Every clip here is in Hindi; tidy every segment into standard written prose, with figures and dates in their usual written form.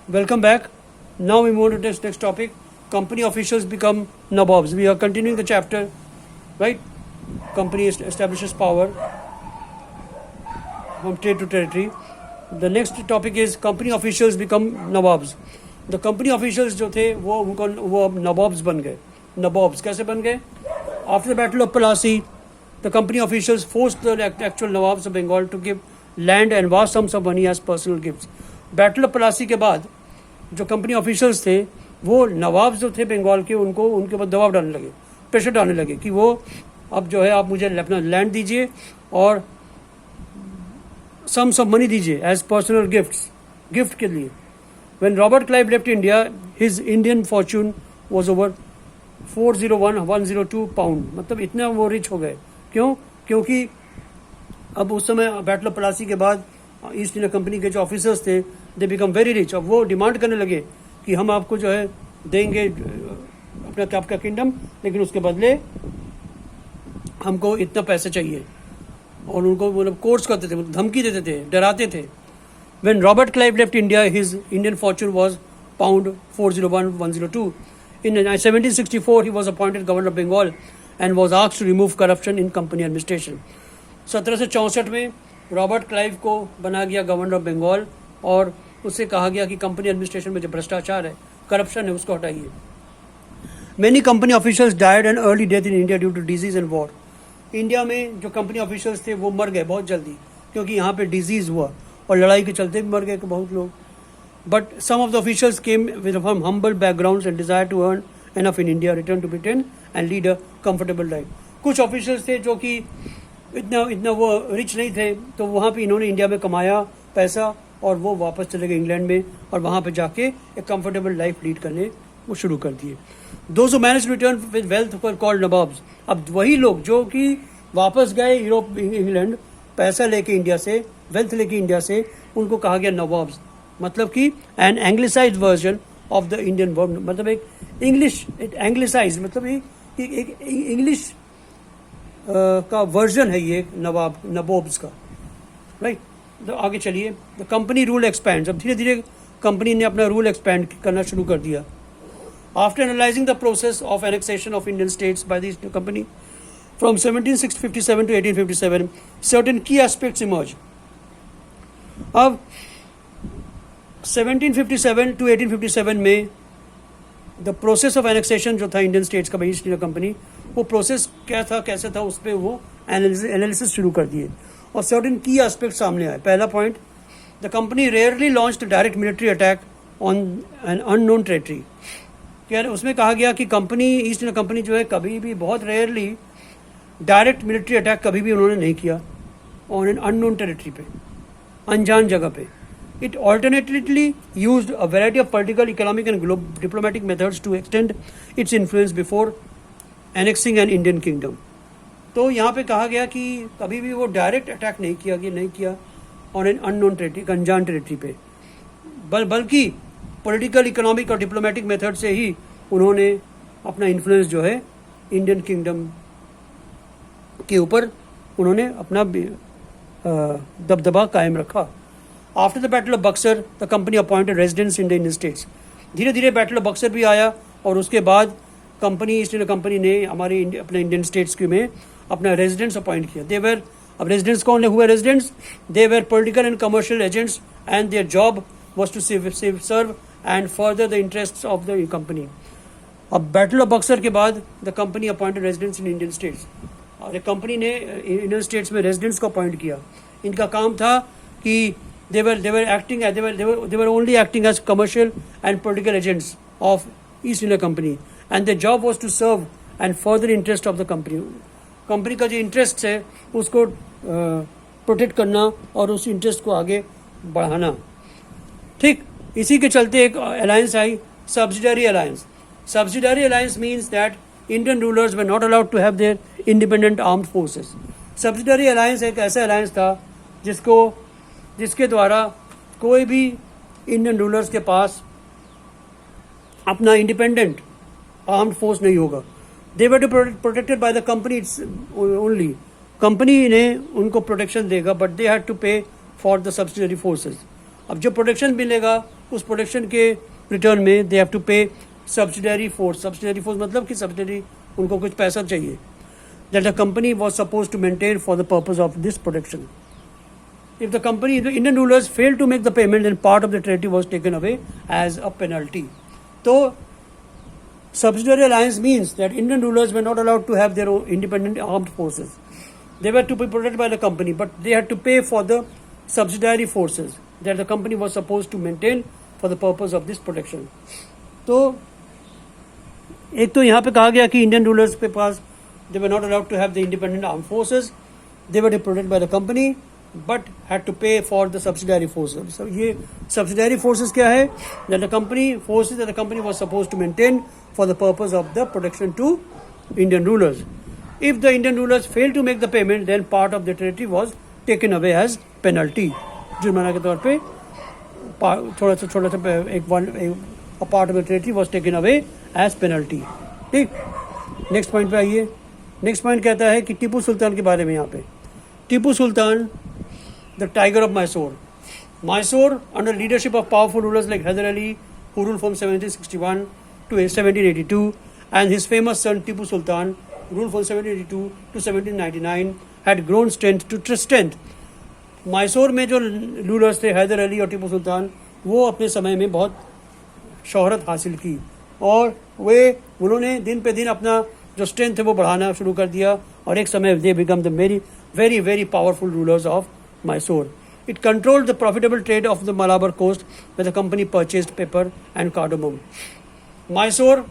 Welcome back. Now we move to this next topic. Company officials become nabobs. We are continuing the chapter, right? Company establishes power from trade to territory. The next topic is company officials become nabobs. The company officials जो थे वो अब nabobs बन गए. Nabobs कैसे बन गए? After the Battle of Plassey, the company officials forced the actual Nawabs of Bengal to give land and vast sums of money as personal gifts. Battle of Plassey के बाद जो कंपनी ऑफिशियल्स थे वो नवाब जो थे बंगाल के उनको उनके ऊपर दबाव डालने लगे, प्रेशर डालने लगे कि वो अब जो है आप मुझे अपना लैंड दीजिए और सम्स ऑफ मनी दीजिए एज पर्सनल गिफ्ट के लिए. When Robert Clive left India his Indian Fortune was over 401,102 pound. मतलब इतना वो रिच हो गए. क्यों? क्योंकि अब उस समय बैटल ऑफ प्लासी के बाद ईस्ट इंडिया कंपनी के जो ऑफिसर्स थे दे बिकम वेरी रिच. अब वो डिमांड करने लगे कि हम आपको जो है देंगे अपना आपका किंगडम, लेकिन उसके बदले हमको इतना पैसे चाहिए. और उनको मतलब कोर्स करते थे, धमकी देते थे, डराते थे. When Robert Clive left India his Indian Fortune was pound 401,102. In 1764 he was appointed governor of Bengal and was asked to remove corruption in company administration. 1764 में रॉबर्ट क्लाइव को बना गया गवर्नर ऑफ बंगाल और उससे कहा गया कि कंपनी एडमिनिस्ट्रेशन में जो भ्रष्टाचार है, करप्शन है, उसको हटाइए. Many company officials died an early death in India due to disease and war. India में जो कंपनी ऑफिशियल्स थे वो मर गए बहुत जल्दी क्योंकि यहाँ पे डिजीज हुआ और लड़ाई के चलते भी मर गए बहुत लोग. But some of the officials came from humble backgrounds and desired to earn enough in India, return to Britain and lead a comfortable life. कुछ ऑफिशियल्स थे जो कि इतना वो रिच नहीं थे, तो वहाँ पे इन्होंने इंडिया में कमाया पैसा और वो वापस चले गए इंग्लैंड में और वहाँ पे जाके एक कंफर्टेबल लाइफ लीड करने वो शुरू कर दिए. Those who managed to return with wealth were called nabobs. अब वही लोग जो कि वापस गए यूरोप इंग्लैंड पैसा लेके इंडिया से, वेल्थ लेके इंडिया से, उनको कहा गया नवाब्स. मतलब कि an anglicise version of the Indian word. मतलब एक इंग्लिश एंग्लिसाइज मतलब एक इंग्लिश का वर्जन है ये नबोब्स का, राइट. तो आगे चलिए. The company rule expand. अब धीरे धीरे कंपनी ने अपना रूल एक्सपैंड करना शुरू कर दिया. After analysing the process of annexation of Indian states bye the company from 1757 to 1857 certain की एस्पेक्ट्स इमर्ज. अब 1757 to 1857 में द प्रोसेस ऑफ एनेक्सेशन जो था इंडियन स्टेट्स का बाय ईस्ट इंडिया कंपनी, वो प्रोसेस क्या था, कैसे था, उस पर वो एनालिसिस शुरू कर दिए और सर्टेन की एस्पेक्ट सामने आए. पहला point, the company rarely launched direct military attack on an unknown territory. क्या उसमें कहा गया कि कंपनी ईस्ट इंडिया कंपनी जो है कभी भी बहुत रेयरली डायरेक्ट मिलिट्री अटैक कभी भी उन्होंने नहीं किया ऑन एन अननोन टेरिटरी पे, अनजान जगह पे. It alternately used a variety of political, economic and diplomatic methods to extend its influence before annexing an Indian kingdom. तो यहाँ पे कहा गया कि कभी भी वो डायरेक्ट अटैक नहीं किया ऑन एन अननोन टेरिटरी, अनजान टेरिटरी पे, बल्कि पॉलिटिकल, इकोनॉमिक और डिप्लोमेटिक मेथड से ही उन्होंने अपना इन्फ्लुएंस जो है इंडियन किंगडम के ऊपर उन्होंने अपना दबदबा कायम रखा. After the battle of Buxar the company appointed residents in the Indian states. धीरे धीरे बैटल ऑफ बक्सर भी आया और उसके बाद कंपनी ईस्ट इंडिया कंपनी ने हमारे अपने इंडियन स्टेट्स के में अपना रेजिडेंट्स अपॉइंट किया. देवर अब रेजिडेंट्स कौन हुए residents? They were political and commercial agents and their job was to serve and further the interest of the company. अब बैटल ऑफ बक्सर के बाद the company appointed residents in Indian states. और कंपनी ने इंडियन स्टेट्स में रेजिडेंट्स को अपॉइंट किया. इनका काम था कि they were only acting as commercial and political agents of East India Company and their job was to serve and further interest of the company. Company का जो इंटरेस्ट है उसको प्रोटेक्ट करना और उस इंटरेस्ट को आगे बढ़ाना. ठीक, इसी के चलते एक अलायंस आई, subsidiary alliance. Subsidiary alliance means that Indian rulers were not allowed to have their independent armed forces. Subsidiary alliance एक ऐसा अलायंस था जिसके द्वारा कोई भी इंडियन रूलर्स के पास अपना इंडिपेंडेंट आर्म्ड फोर्स नहीं होगा. They were to protected by the company only. Company ने उनको प्रोटेक्शन देगा but they had to pay for the subsidiary forces. अब जो प्रोडक्शन मिलेगा उस प्रोडक्शन के रिटर्न में they have to pay subsidiary force मतलब कि सब्सिडरी उनको कुछ पैसा चाहिए that the company was supposed to maintain for the purpose of this production. If the Indian rulers failed to make the payment, then part of the territory was taken away as a penalty. So, subsidiary alliance means that Indian rulers were not allowed to have their own independent armed forces. They were to be protected by the company, but they had to pay for the subsidiary forces that the company was supposed to maintain for the purpose of this protection. तो एक तो यहाँ पे कहा गया कि इंडियन रूलर्स के पास they were not allowed to have the independent armed forces. They were protected by the company, but had to pay for the subsidiary forces. So ये subsidiary forces क्या है? That the company forces that the company was supposed to maintain for the purpose of the protection to Indian rulers. If the Indian rulers failed to make the payment, then part of the territory was taken away as penalty. जुर्माना के तौर पे थोड़ा सा a part of the territory was taken away as penalty. ठीक. नेक्स्ट पॉइंट पे आइए. नेक्स्ट पॉइंट कहता है कि टीपू सुल्तान के बारे में. यहाँ पे Tipu Sultan the tiger of Mysore under leadership of powerful rulers like Haidar Ali who ruled from 1761 to 1782 and his famous son Tipu Sultan ruled from 1782 to 1799 had grown strength to strength. Mysore में जो रूलर्स थे हैदर अली और टीपू सुल्तान वो अपने समय में बहुत शोहरत हासिल की और उन्होंने दिन पे दिन अपना जो स्ट्रेंथ है वो बढ़ाना शुरू कर दिया और एक समय they become the very very powerful rulers of Mysore. It controlled the profitable trade of the Malabar coast with the company purchased pepper and cardamom. Mysore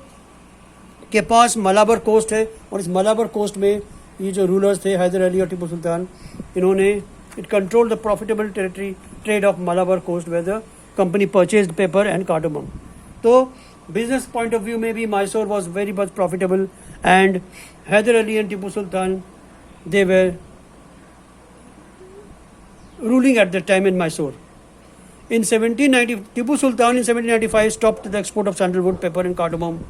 के पास मलाबार कोस्ट है और इस मलाबार कोस्ट में ये जो रूलर्स थे हैदर अली और टीपू सुल्तान इन्होंने it controlled the profitable trade of Malabar coast with the company purchased pepper and cardamom. तो business point of view maybe Mysore was very much profitable and Hyder Ali and Tipu Sultan they were ruling at that time in Mysore. In 1790 Tipu Sultan in 1795 stopped the export of sandalwood, pepper and cardamom.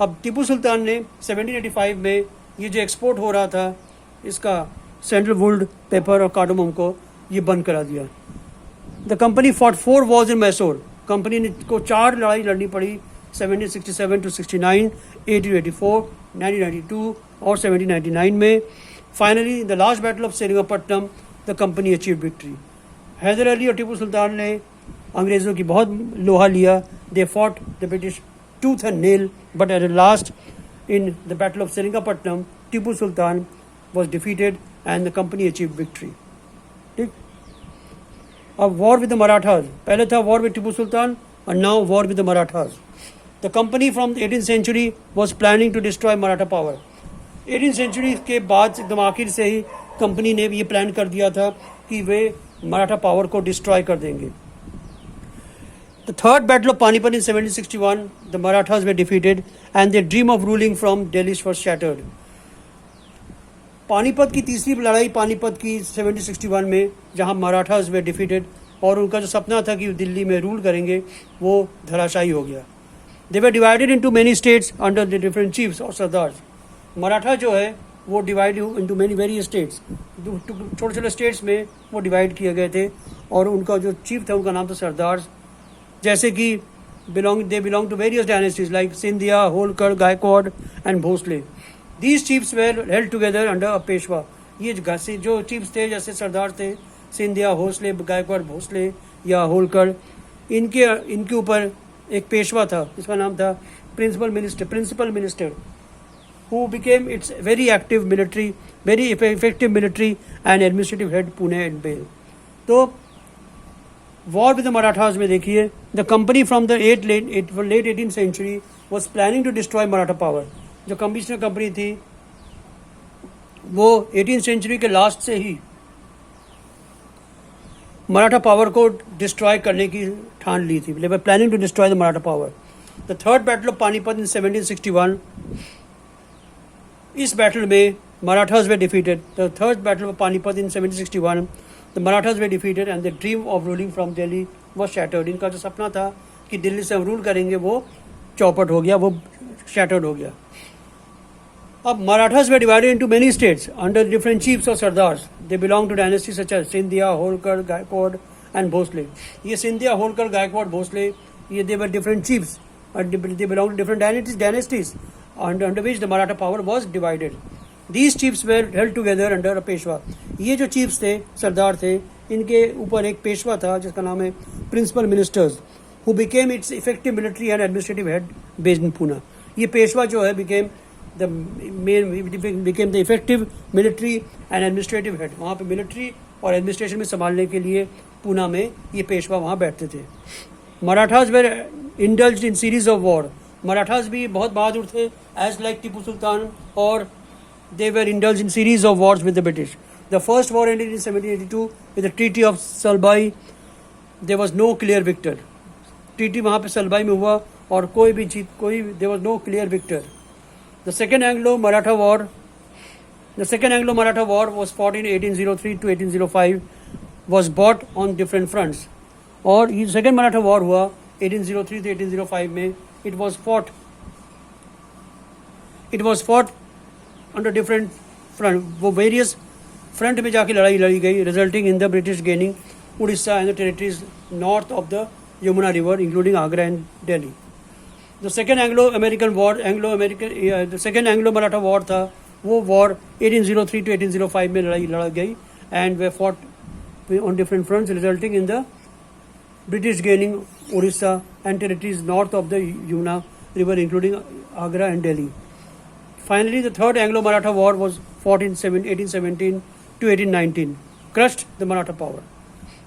अब टीपू सुल्तान ने 1785 में ये जो एक्सपोर्ट हो रहा था इसका सैंडलवुड, पेपर और कार्डमम को ये बंद करा दिया. The company fought 4 wars in Mysore. Company ने को 4 लड़ाई लड़नी पड़ी 1767 to 69, 1884, 1992 और 1799 में. Finally the last battle of Seringapatam the company achieve victory. Haidar Ali और टीपू सुल्तान ने अंग्रेज़ों की बहुत लोहा लिया. They fought the British tooth and nail but at last in the battle of Seringapatam Tipu Sultan was defeated and the company achieve victory. ठीक. अब वॉर विद द मराठाज. पहले था war with Tipu Sultan and now war with the Marathas. The company from the 18th century was planning to destroy Maratha power. 18th century के बाद एकदम आखिर से ही कंपनी ने ये प्लान कर दिया था कि वे मराठा पावर को डिस्ट्रॉय कर देंगे. The third battle of Panipat in 1761, the Marathas were defeated and their dream of ruling from Delhi was shattered. Panipat की तीसरी लड़ाई पानीपत की 1761 में जहां मराठास वे डिफीटेड और उनका जो सपना था कि दिल्ली में रूल करेंगे वो धराशायी हो गया. They were divided into many states under the different chiefs और सरदार्स. मराठा जो है वो divide into many very states, छोटे छोटे स्टेट्स में वो डिवाइड किए गए थे और उनका जो चीफ था उनका नाम था सरदार्स. जैसे कि they belong to various dynasties like Scindia, Holkar, Gaekwad and Bhonsle. These chiefs were held together under a Peshwa. ये जो चीफ्स थे जैसे सरदार थे सिंधिया, होसले, गायकवाड़, भोसले या होलकर, इनके ऊपर एक पेशवा था जिसका नाम था principal minister who became its very active military, very effective military and administrative head Pune and Bale. तो वॉर विद द मराठास में देखिए the company from the late 18th century was planning to destroy Maratha power. जो कमिश्नर कंपनी थी वो 18th century के लास्ट से ही मराठा पावर को डिस्ट्रॉय करने की ठान ली थी. They were planning to destroy the Maratha power. The third battle of Panipat in 1761, इस बैटल में Marathas were defeated. The third battle of Panipat in 1761 the Marathas were defeated and the dream of ruling from Delhi was shattered. इनका जो सपना था कि दिल्ली से हम रूल करेंगे वो चौपट हो गया, वो शैटर्ड हो गया. अब Marathas were divided into many states under different chiefs और sardars. They belong to dynasty such as Scindia, Holkar, Gaekwad and Bhosle. ये सिंधिया, होलकर, गायकवाड़, भोसले, ये they were different chiefs, they belonged to different dynasties under which the Maratha power was divided. These chiefs were held together under a Peshwa. ये जो chiefs थे, सरदार थे, इनके ऊपर एक पेशवा था जिसका नाम है principal ministers, who became its effective military and administrative head based in Pune. ये पेशवा जो है became the effective military and administrative head. वहाँ पे military और administration में संभालने के लिए पूना में ये पेशवा वहाँ बैठते थे. Marathas were indulged in series of war. Marathas भी बहुत बहादुर थे, as like टीपू सुल्तान, और they were indulged in series of wars with the British. The first war ended in 1782 with the Treaty of Salbai. There was no clear victor. Treaty वहाँ पे सलबाई में हुआ और कोई भी जीत, there was no clear victor. The second Anglo-Maratha War was fought in 1803 to 1805, was fought on different fronts. और ये सेकेंड मराठा वॉर हुआ 1803 से 1805 में. It was fought under different front. वो various front में जाके लड़ाई लड़ी गई, resulting in the British gaining Odisha and the territories north of the Yamuna River, including Agra and Delhi. The second Anglo-American war, the second Anglo-Maratha war था, वो war 1803 to 1805 में लड़ा गई, and were fought on different fronts, resulting in the British gaining Odisha and territories north of the Yamuna River, including Agra and Delhi. Finally, the third Anglo-Maratha war was fought in 1817 to 1819, crushed the Maratha power.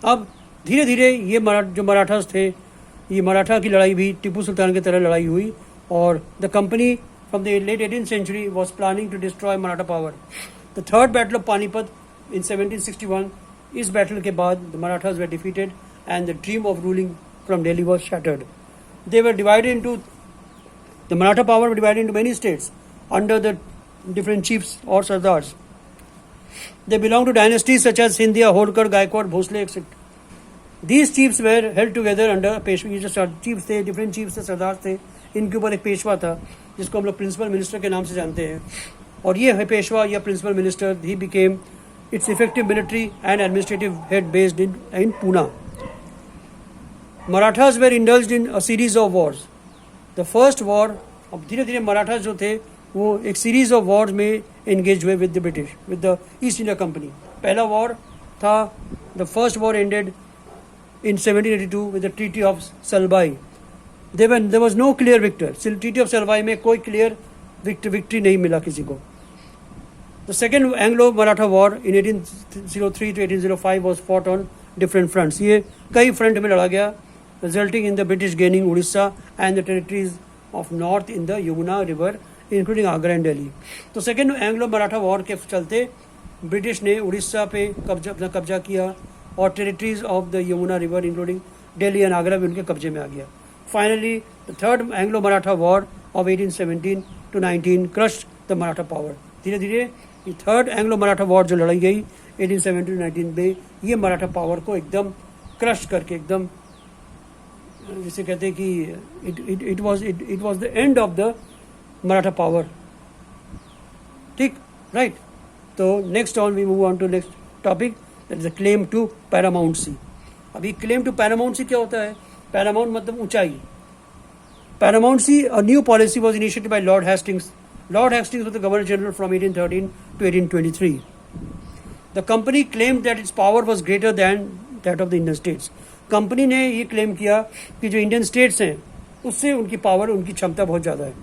अब धीरे धीरे ये जो मराठास थे, ये मराठा की लड़ाई भी टीपू सुल्तान की तरह लड़ाई हुई, और the company from the late 18th century was planning to destroy Maratha power. The third battle of Panipat in 1761, इस बैटल के बाद the Marathas were defeated and the dream of ruling from Delhi was shattered. They were divided into, the Maratha power were divided into many states under the different chiefs or sardars. They belonged to dynasties such as Scindia, Holkar, Gaikwad, Bhosle, etc. These chiefs were held together under a Peshwa. ये जो chiefs थे, different chiefs थे, सरदार थे, इनके ऊपर एक पेशवा था जिसको हम लोग प्रिंसिपल मिनिस्टर के नाम से जानते हैं. और ये है पेशवा या principal minister. He became its effective military and administrative head based in Pune. Marathas were indulged in a series of wars. The first war, अब धीरे धीरे मराठास जो थे वो एक सीरीज ऑफ वॉर्स में एंगेज हुए with the British, with the East India company. पहला वॉर था, the first war ended in 1782 with the Treaty of Salbai. There was no clear victor. Treaty of Salbai में कोई clear victory नहीं मिला किसी को. The second Anglo-Maratha War in 1803 to 1805 was fought on different fronts. ये कई front में लड़ा गया, resulting in the British gaining Odisha and the territories of north in the Yamuna River, including Agra and Delhi. तो second Anglo-Maratha War के चलते ब्रिटिश ने उड़ीसा पे अपना कब्जा किया और territories of the Yamuna river including Delhi and Agra भी उनके कब्जे में आ गया. Finally the third Anglo Maratha war of 1817 to 19 crushed the Maratha power. धीरे धीरे ये थर्ड एंग्लो मराठा वॉर जो लड़ाई गई 1817 to 19 में, ये मराठा पावर को एकदम क्रश करके, एकदम जिसे कहते हैं कि it was the end of the Maratha power. ठीक, राइट. तो next on we move on to next topic, that is the claim to paramountcy. अभी क्लेम टू पैरामाउंटसी क्या होता है? पैरामाउंट मतलब ऊंचाई. Paramountcy, a new policy was initiated by Lord Hastings. Lord Hastings was the Governor General from 1813 to 1823. The company claimed that its power was greater than that of the Indian states. Company ने ये क्लेम किया कि जो इंडियन स्टेट्स हैं उससे उनकी पावर, उनकी क्षमता बहुत ज़्यादा है.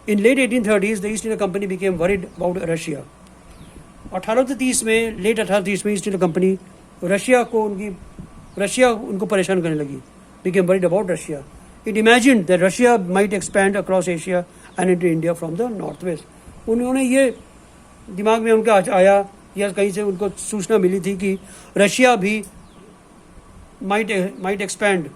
In late 1830s the East India company became worried about Russia. 1830 में, लेट 1830 में ईस्ट इंडिया कंपनी रशिया उनको परेशान करने लगी. Became worried about Russia. It imagined that Russia might expand across Asia and into India from the northwest. उन्होंने ये दिमाग में उनका आया या कहीं से उनको सूचना मिली थी कि रशिया भी might expand